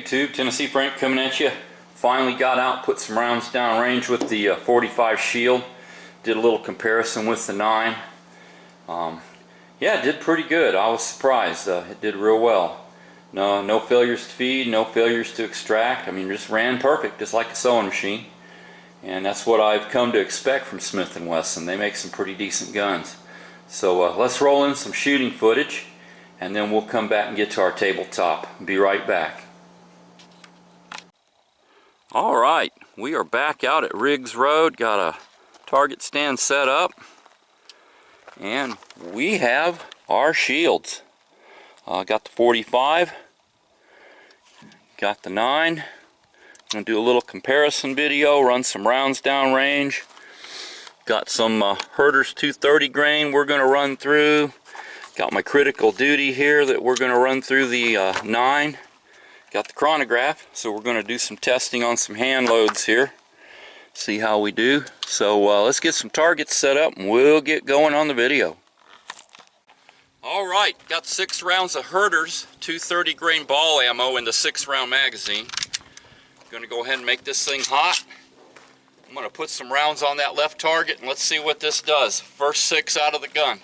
YouTube, Tennessee Frank coming at you. Finally got out, put some rounds down range with the 45 Shield. Did a little comparison with the 9. Yeah, it did pretty good. I was surprised. It did real well. No failures to feed, no failures to extract. I mean, just ran perfect, just like a sewing machine. And that's what I've come to expect from Smith & Wesson. They make some pretty decent guns. So let's roll in some shooting footage, and then we'll come back and get to our tabletop. Be right back. Alright, we are back out at Riggs Road. Got a target stand set up, and we have our shields. Got the 45, got the 9. I'm going to do a little comparison video, run some rounds down range. Got some Herder's 230 grain we're going to run through. Got my critical duty here that we're going to run through the 9. Got the chronograph, so we're going to do some testing on some hand loads here. See how we do. So let's get some targets set up and we'll get going on the video. Alright, got 6 rounds of Herder's 230 grain ball ammo in the 6-round magazine. Going to go ahead and make this thing hot. I'm going to put some rounds on that left target and let's see what this does. First 6 out of the gun.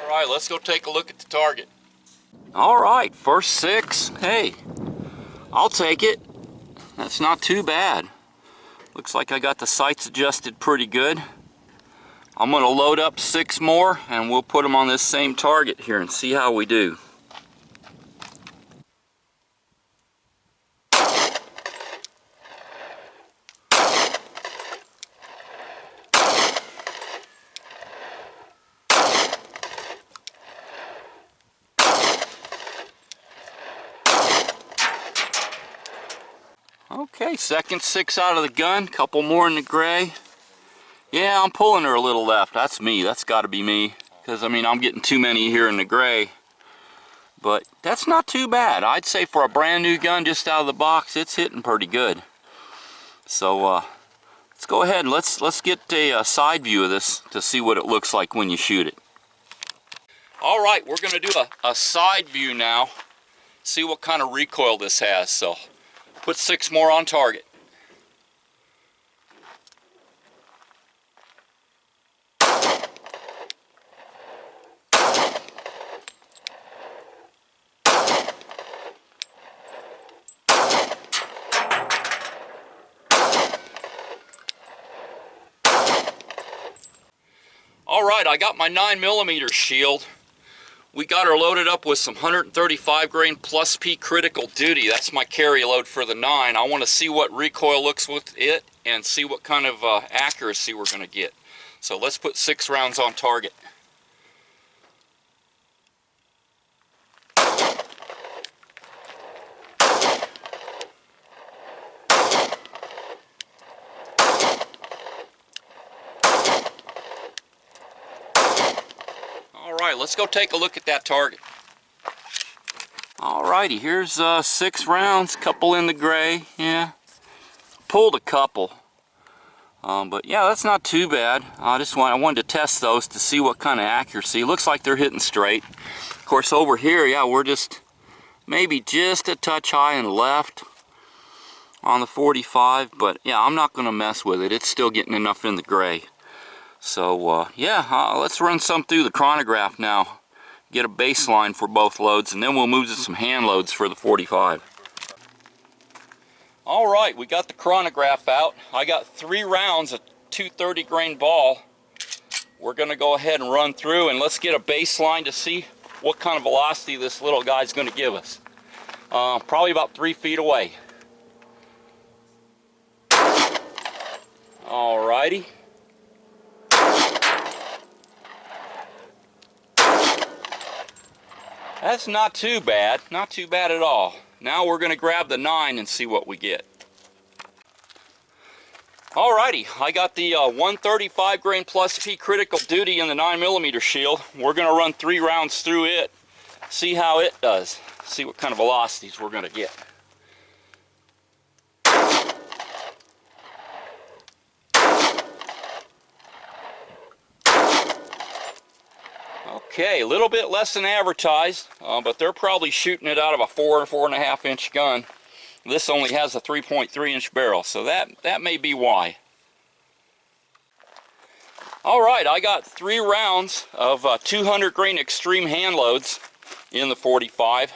Alright, let's go take a look at the target. Alright, first 6. Hey, I'll take it. That's not too bad. Looks like I got the sights adjusted pretty good. I'm going to load up 6 more and we'll put them on this same target here and see how we do. Okay, second 6 out of the gun, couple more in the gray. Yeah, I'm pulling her a little left. That's me, that's got to be me. Because, I mean, I'm getting too many here in the gray. But that's not too bad. I'd say for a brand new gun just out of the box, it's hitting pretty good. So, let's go ahead and let's get a side view of this to see what it looks like when you shoot it. Alright, we're going to do a side view now. See what kind of recoil this has. So, put 6 more on target. Alright, I got my 9mm shield. We got her loaded up with some 135 grain plus P critical duty. That's my carry load for the 9. I want to see what recoil looks with it and see what kind of accuracy we're going to get. So let's put 6 rounds on target. Alright, let's go take a look at that target. Alrighty, here's 6 rounds, couple in the gray. Yeah, pulled a couple. But yeah, that's not too bad. I wanted to test those to see what kind of accuracy. Looks like they're hitting straight. Of course, over here, yeah, we're maybe just a touch high and left on the 45. But yeah, I'm not going to mess with it. It's still getting enough in the gray. So yeah, let's run some through the chronograph now. Get a baseline for both loads, and then we'll move to some hand loads for the 45. Alright, we got the chronograph out. I got 3 rounds of 230 grain ball. We're going to go ahead and run through, and let's get a baseline to see what kind of velocity this little guy's going to give us. Probably about 3 feet away. Alrighty. That's not too bad at all. Now we're going to grab the 9 and see what we get. Alrighty, I got the 135 grain plus P critical duty in the 9mm shield. We're going to run 3 rounds through it, see how it does, see what kind of velocities we're going to get. Okay, a little bit less than advertised, but they're probably shooting it out of a 4 or 4.5 inch gun. This only has a 3.3 inch barrel, so that may be why. Alright, I got 3 rounds of 200 grain extreme hand loads in the 45,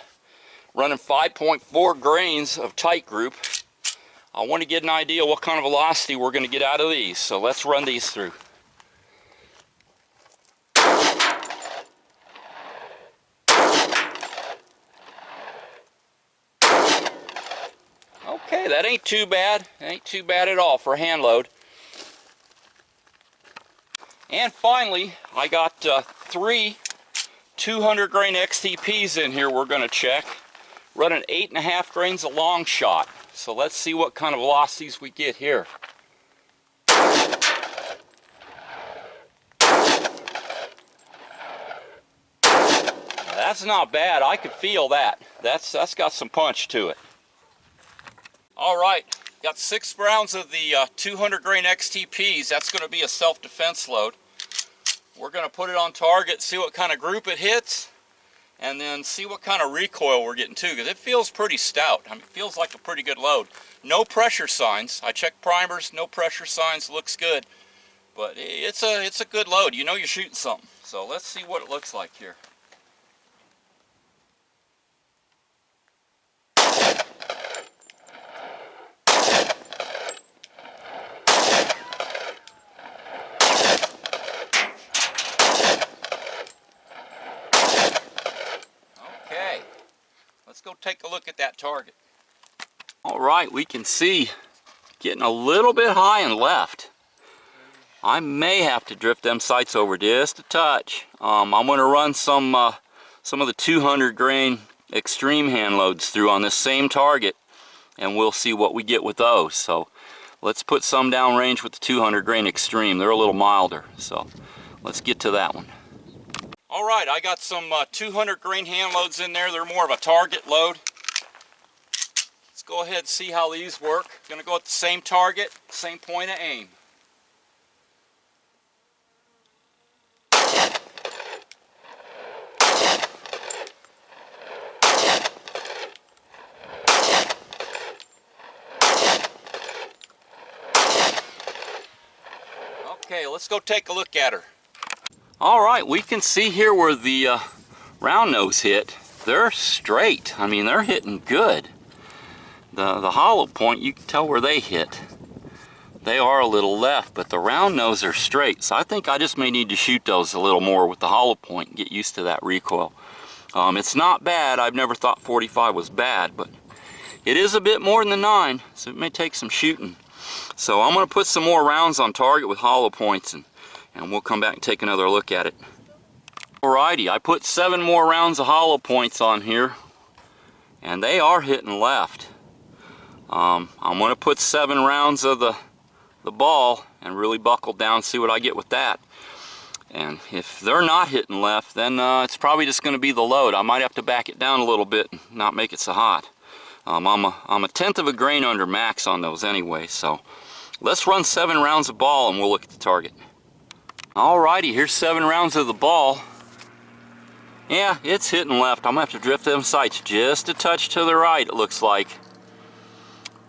running 5.4 grains of tight group. I want to get an idea what kind of velocity we're going to get out of these, so let's run these through. Okay, that ain't too bad. Ain't too bad at all for a hand load. And finally, I got 3 200 grain XTPs in here we're going to check, running 8.5 grains a long shot. So let's see what kind of velocities we get here. That's not bad. I could feel that. That's got some punch to it. Alright, got 6 rounds of the 200 grain XTPs. That's going to be a self-defense load. We're going to put it on target, see what kind of group it hits, and then see what kind of recoil we're getting too, because it feels pretty stout. I mean, it feels like a pretty good load. No pressure signs. I checked primers, no pressure signs, looks good. But it's a good load. You know you're shooting something. So let's see what it looks like here. Okay, let's go take a look at that target. All right, we can see getting a little bit high and left. I may have to drift them sights over just a touch. I'm going to run some of the 200 grain extreme hand loads through on this same target, and we'll see what we get with those. So let's put some down range with the 200 grain extreme. They're a little milder, so let's get to that one. All right, I got some 200 grain hand loads in there. They're more of a target load. Let's go ahead and see how these work. Going to go at the same target, same point of aim. Okay, let's go take a look at her. Alright, we can see here where the round nose hit. They're straight. I mean, they're hitting good. The hollow point, you can tell where they hit. They are a little left, but the round nose are straight. So I think I just may need to shoot those a little more with the hollow point and get used to that recoil. It's not bad. I've never thought 45 was bad, but it is a bit more than the 9, so it may take some shooting. So I'm going to put some more rounds on target with hollow points, and we'll come back and take another look at it. Alrighty, I put 7 more rounds of hollow points on here, and they are hitting left. I'm going to put 7 rounds of the ball and really buckle down, see what I get with that. And if they're not hitting left, then it's probably just going to be the load. I might have to back it down a little bit and not make it so hot. I'm a 1/10 of a grain under max on those anyway, so let's run 7 rounds of ball and we'll look at the target. Alrighty, here's 7 rounds of the ball. Yeah, it's hitting left. I'm going to have to drift them sights just a touch to the right, it looks like.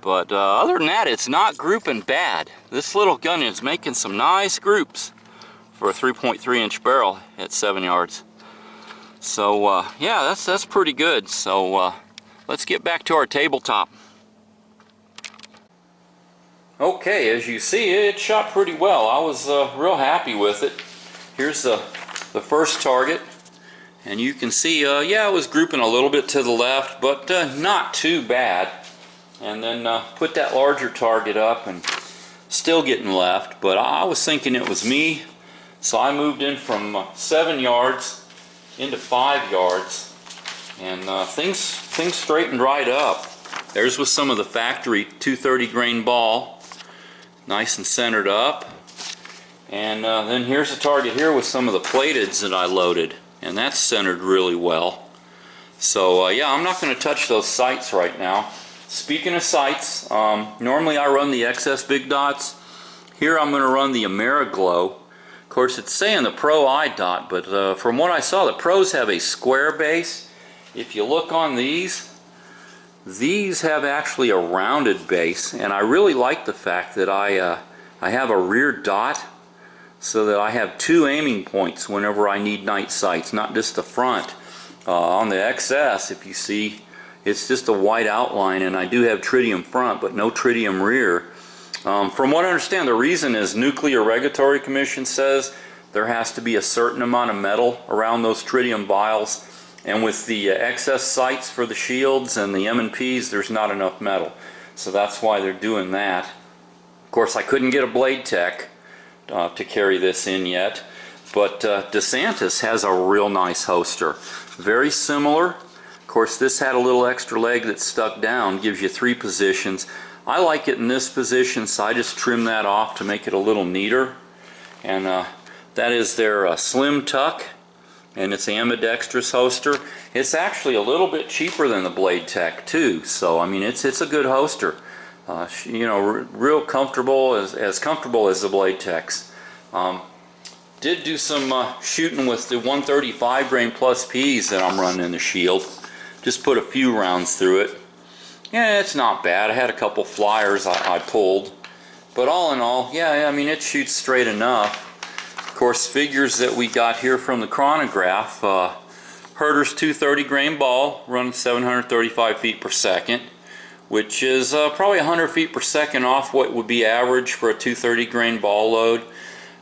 But other than that, it's not grouping bad. This little gun is making some nice groups for a 3.3 inch barrel at 7 yards. So yeah, that's pretty good. So let's get back to our tabletop. Okay, as you see, it shot pretty well. I was real happy with it. Here's the first target, and you can see, yeah, it was grouping a little bit to the left, but not too bad. And then put that larger target up, and still getting left, but I was thinking it was me, so I moved in from 7 yards into 5 yards, and things straightened right up. There's with some of the factory 230 grain ball. nice and centered up. And then here's the target here with some of the plateds that I loaded, and that's centered really well. So yeah, I'm not going to touch those sights right now. Speaking of sights, normally I run the XS Big Dots. Here I'm going to run the AmeriGlow. Of course, it's saying the Pro Eye Dot, but from what I saw, the Pros have a square base. If you look on these have actually a rounded base, and I really like the fact that I have a rear dot, so that I have two aiming points whenever I need night sights, not just the front. On the XS, if you see, it's just a white outline, and I do have tritium front, but no tritium rear. From what I understand, the reason is Nuclear Regulatory Commission says there has to be a certain amount of metal around those tritium vials, and with the XS sights for the Shields and the M&Ps, there's not enough metal. So that's why they're doing that. Of course, I couldn't get a Blade Tech to carry this in yet, but DeSantis has a real nice holster. Very similar. Of course, this had a little extra leg that stuck down, gives you 3 positions. I like it in this position, so I just trim that off to make it a little neater. And that is their Slim Tuck, and it's ambidextrous holster. It's actually a little bit cheaper than the Blade Tech too, so I mean it's a good holster. You know, real comfortable, as comfortable as the Blade Techs. Did do some shooting with the 135 grain plus Ps that I'm running in the Shield. Just put a few rounds through it. Yeah, it's not bad. I had a couple flyers I pulled, but all in all, yeah, I mean it shoots straight enough. Of course, figures that we got here from the chronograph. Herter's 230 grain ball, running 735 feet per second, which is probably 100 feet per second off what would be average for a 230 grain ball load.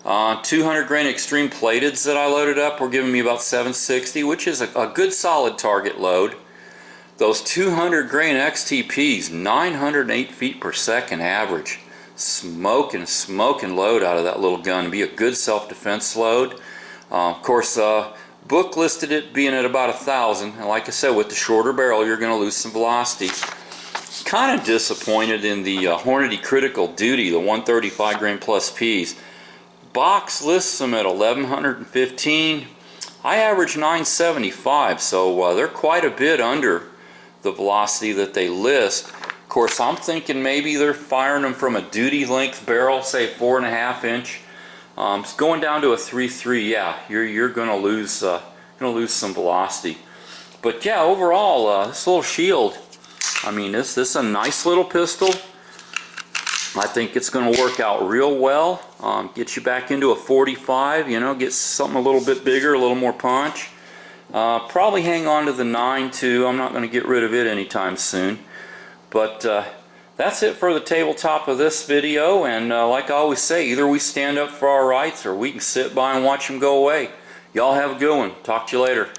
200 grain extreme plateds that I loaded up were giving me about 760, which is a good solid target load. Those 200 grain XTPs, 908 feet per second average. Smoking load out of that little gun. Be a good self-defense load. Of course, book listed it being at about 1,000, and like I said, with the shorter barrel you're going to lose some velocity. Kind of disappointed in the Hornady Critical Duty, the 135 grain plus Ps. Box lists them at 1,115. I average 975, so they're quite a bit under the velocity that they list. Of course, I'm thinking maybe they're firing them from a duty length barrel, say 4.5 inch. It's going down to a 3.3. Yeah, you're going to lose some velocity. But yeah, overall, this little Shield, I mean, this is a nice little pistol. I think it's going to work out real well. Get you back into a 45, you know, get something a little bit bigger, a little more punch. Probably hang on to the 9 too. I'm not going to get rid of it anytime soon. But that's it for the tabletop of this video, and like I always say, either we stand up for our rights or we can sit by and watch them go away. Y'all have a good one. Talk to you later.